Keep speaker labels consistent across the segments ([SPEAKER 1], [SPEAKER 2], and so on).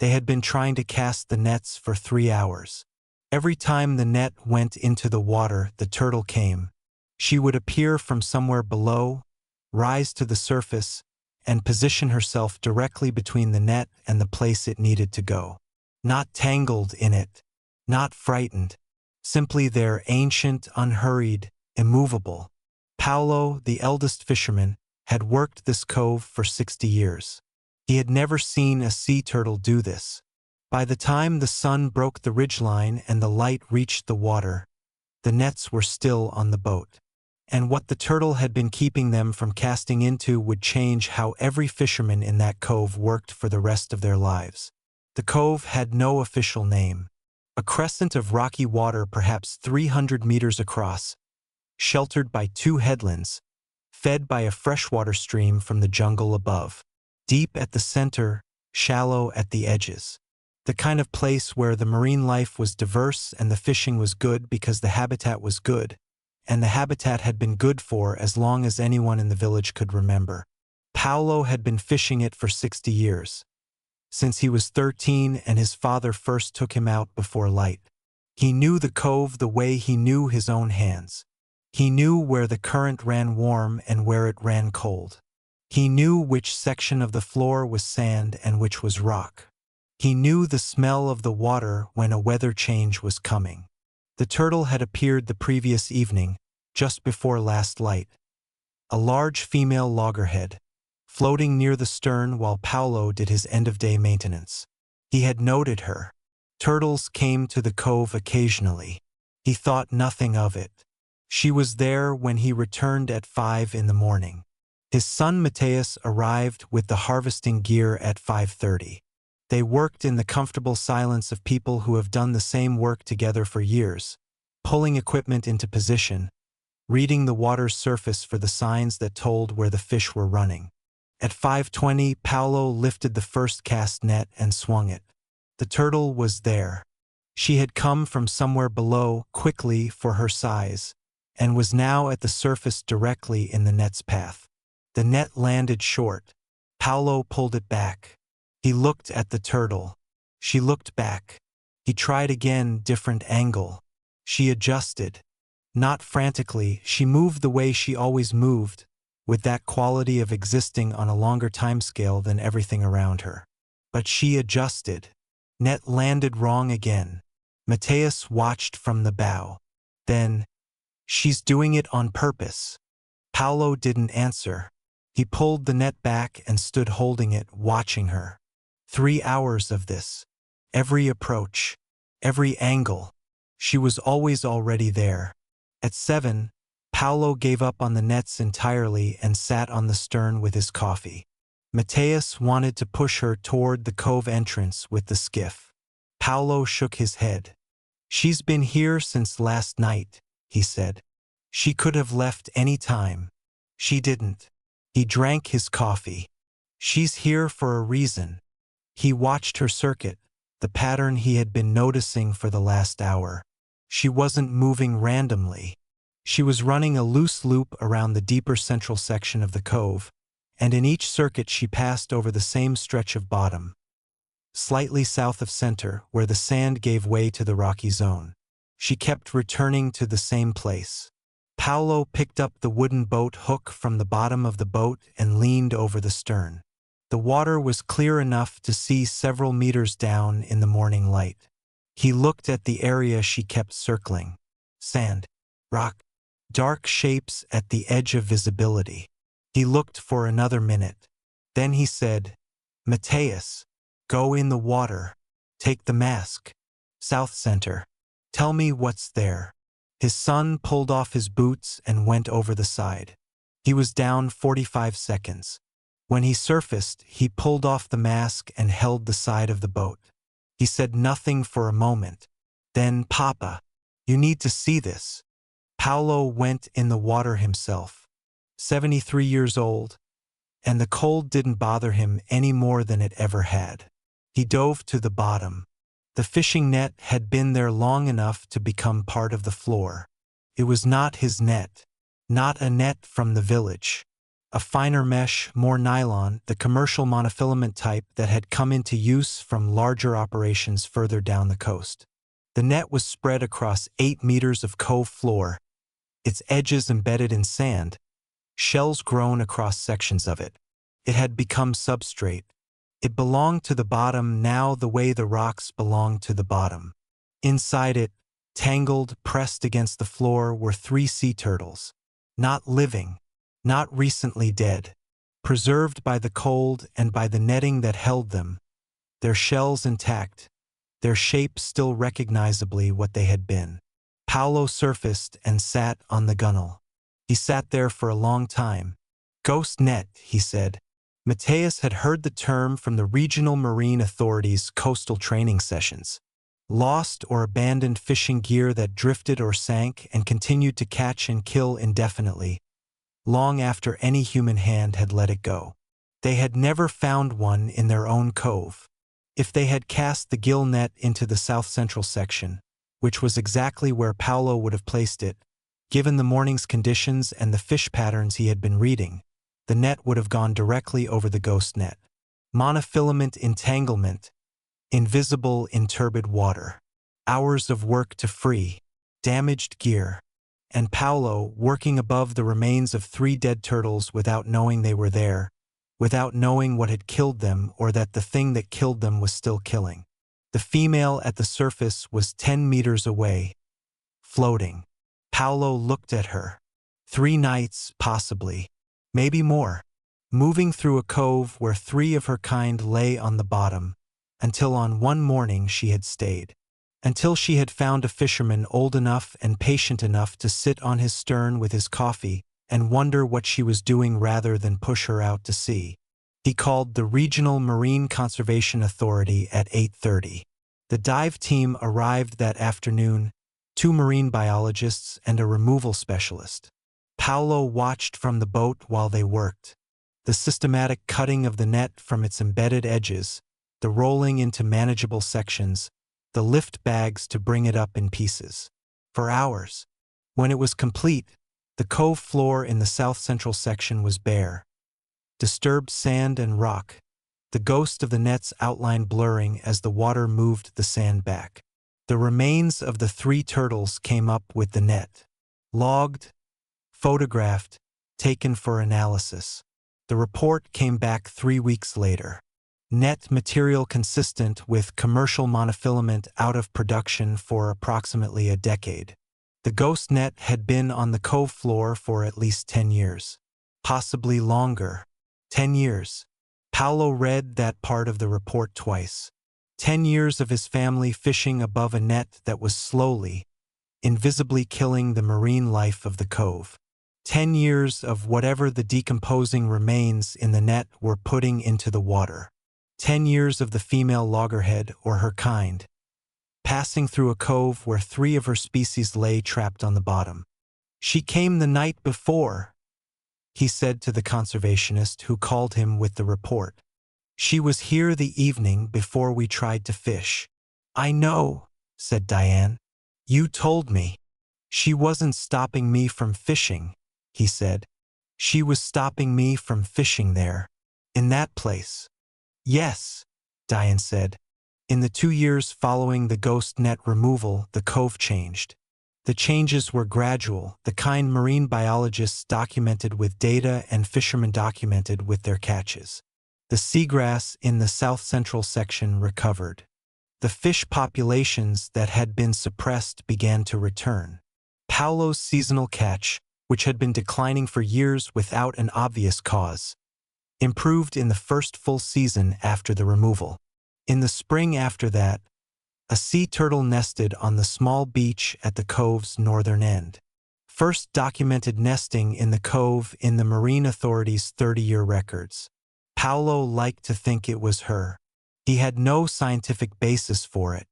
[SPEAKER 1] They had been trying to cast the nets for 3 hours. Every time the net went into the water, the turtle came. She would appear from somewhere below, rise to the surface, and position herself directly between the net and the place it needed to go. Not tangled in it, not frightened, simply there, ancient, unhurried, immovable. Paolo, the eldest fisherman, had worked this cove for 60 years. He had never seen a sea turtle do this. By the time the sun broke the ridgeline and the light reached the water, the nets were still on the boat. And what the turtle had been keeping them from casting into would change how every fisherman in that cove worked for the rest of their lives. The cove had no official name. A crescent of rocky water perhaps 300 meters across, sheltered by 2 headlands, fed by a freshwater stream from the jungle above. Deep at the center, shallow at the edges. The kind of place where the marine life was diverse and the fishing was good because the habitat was good, and the habitat had been good for as long as anyone in the village could remember. Paolo had been fishing it for 60 years, since he was 13 and his father first took him out before light. He knew the cove the way he knew his own hands. He knew where the current ran warm and where it ran cold. He knew which section of the floor was sand and which was rock. He knew the smell of the water when a weather change was coming. The turtle had appeared the previous evening, just before last light. A large female loggerhead, floating near the stern while Paolo did his end-of-day maintenance. He had noted her. Turtles came to the cove occasionally. He thought nothing of it. She was there when he returned at 5 in the morning. His son Mateus arrived with the harvesting gear at 5:30. They worked in the comfortable silence of people who have done the same work together for years, pulling equipment into position, reading the water's surface for the signs that told where the fish were running. At 5:20, Paolo lifted the first cast net and swung it. The turtle was there. She had come from somewhere below quickly for her size, and was now at the surface directly in the net's path. The net landed short. Paolo pulled it back. He looked at the turtle. She looked back. He tried again, different angle. She adjusted. Not frantically, she moved the way she always moved, with that quality of existing on a longer timescale than everything around her. But she adjusted. Net landed wrong again. Mateus watched from the bow. Then, "She's doing it on purpose." Paolo didn't answer. He pulled the net back and stood holding it, watching her. 3 hours of this. Every approach, every angle. She was always already there. At 7, Paolo gave up on the nets entirely and sat on the stern with his coffee. Mateus wanted to push her toward the cove entrance with the skiff. Paolo shook his head. "She's been here since last night," he said. "She could have left any time. She didn't." He drank his coffee. "She's here for a reason." He watched her circuit, the pattern he had been noticing for the last hour. She wasn't moving randomly. She was running a loose loop around the deeper central section of the cove, and in each circuit she passed over the same stretch of bottom, slightly south of center, where the sand gave way to the rocky zone. She kept returning to the same place. Paolo picked up the wooden boat hook from the bottom of the boat and leaned over the stern. The water was clear enough to see several meters down in the morning light. He looked at the area she kept circling. Sand, rock, dark shapes at the edge of visibility. He looked for another minute. Then he said, "Mateus, go in the water. Take the mask. South Center. Tell me what's there." His son pulled off his boots and went over the side. He was down 45 seconds. When he surfaced, he pulled off the mask and held the side of the boat. He said nothing for a moment. Then, "Papa, you need to see this." Paolo went in the water himself. 73 years old, and the cold didn't bother him any more than it ever had. He dove to the bottom. The fishing net had been there long enough to become part of the floor. It was not his net, not a net from the village. A finer mesh, more nylon, the commercial monofilament type that had come into use from larger operations further down the coast. The net was spread across 8 meters of cove floor, its edges embedded in sand, shells grown across sections of it. It had become substrate. It belonged to the bottom now the way the rocks belonged to the bottom. Inside it, tangled, pressed against the floor, were 3 sea turtles. Not living, not recently dead, preserved by the cold and by the netting that held them, their shells intact, their shape still recognizably what they had been. Paolo surfaced and sat on the gunwale. He sat there for a long time. Ghost net, he said. Mateus had heard the term from the regional marine authorities' coastal training sessions. Lost or abandoned fishing gear that drifted or sank and continued to catch and kill indefinitely, long after any human hand had let it go. They had never found one in their own cove. If they had cast the gill net into the south-central section, which was exactly where Paolo would have placed it, given the morning's conditions and the fish patterns he had been reading, the net would have gone directly over the ghost net. Monofilament entanglement, invisible in turbid water. Hours of work to free, damaged gear, and Paolo working above the remains of 3 dead turtles without knowing they were there, without knowing what had killed them or that the thing that killed them was still killing. The female at the surface was 10 meters away, floating. Paolo looked at her. 3 nights, possibly, maybe more, moving through a cove where 3 of her kind lay on the bottom, until on one morning she had stayed. Until she had found a fisherman old enough and patient enough to sit on his stern with his coffee and wonder what she was doing rather than push her out to sea. He called the Regional Marine Conservation Authority at 8:30. The dive team arrived that afternoon, 2 marine biologists and a removal specialist. Paolo watched from the boat while they worked. The systematic cutting of the net from its embedded edges, the rolling into manageable sections, the lift bags to bring it up in pieces. For hours. When it was complete, the cove floor in the south-central section was bare. Disturbed sand and rock, the ghost of the net's outline blurring as the water moved the sand back. The remains of the 3 turtles came up with the net. Logged, photographed, taken for analysis. The report came back 3 weeks later. Net material consistent with commercial monofilament out of production for approximately a decade. The ghost net had been on the cove floor for at least 10 years. Possibly longer. 10 years. Paolo read that part of the report twice. 10 years of his family fishing above a net that was slowly, invisibly killing the marine life of the cove. 10 years of whatever the decomposing remains in the net were putting into the water. 10 years of the female loggerhead or her kind, passing through a cove where 3 of her species lay trapped on the bottom. She came the night before, he said to the conservationist who called him with the report. She was here the evening before we tried to fish. I know, said Diane. You told me. She wasn't stopping me from fishing, he said. She was stopping me from fishing there, in that place. Yes, Diane said. In the 2 years following the ghost net removal, the cove changed. The changes were gradual, the kind marine biologists documented with data and fishermen documented with their catches. The seagrass in the south-central section recovered. The fish populations that had been suppressed began to return. Paolo's seasonal catch, which had been declining for years without an obvious cause, improved in the first full season after the removal. In the spring after that, a sea turtle nested on the small beach at the cove's northern end. First documented nesting in the cove in the Marine Authority's 30-year records. Paolo liked to think it was her. He had no scientific basis for it.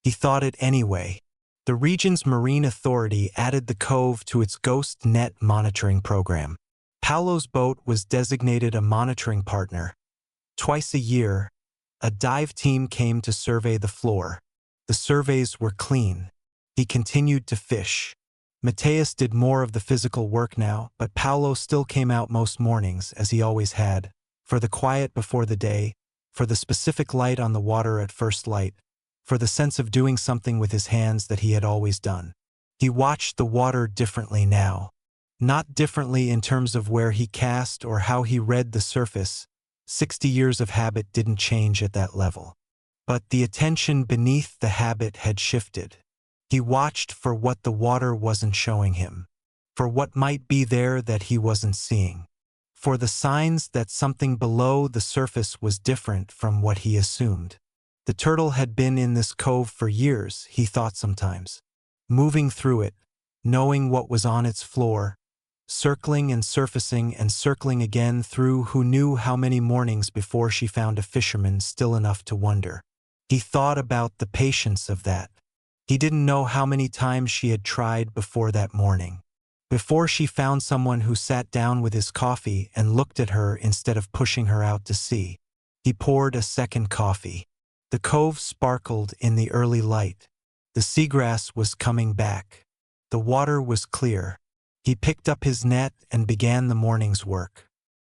[SPEAKER 1] He thought it anyway. The region's Marine Authority added the cove to its ghost net monitoring program. Paolo's boat was designated a monitoring partner. Twice a year, a dive team came to survey the floor. The surveys were clean. He continued to fish. Mateus did more of the physical work now, but Paulo still came out most mornings, as he always had, for the quiet before the day, for the specific light on the water at first light, for the sense of doing something with his hands that he had always done. He watched the water differently now. Not differently in terms of where he cast or how he read the surface. 60 years of habit didn't change at that level. But the attention beneath the habit had shifted. He watched for what the water wasn't showing him, for what might be there that he wasn't seeing, for the signs that something below the surface was different from what he assumed. The turtle had been in this cove for years, he thought sometimes, moving through it, knowing what was on its floor, circling and surfacing and circling again through who knew how many mornings before she found a fisherman still enough to wonder. He thought about the patience of that. He didn't know how many times she had tried before that morning. Before she found someone who sat down with his coffee and looked at her instead of pushing her out to sea. He poured a second coffee. The cove sparkled in the early light. The seagrass was coming back. The water was clear. He picked up his net and began the morning's work.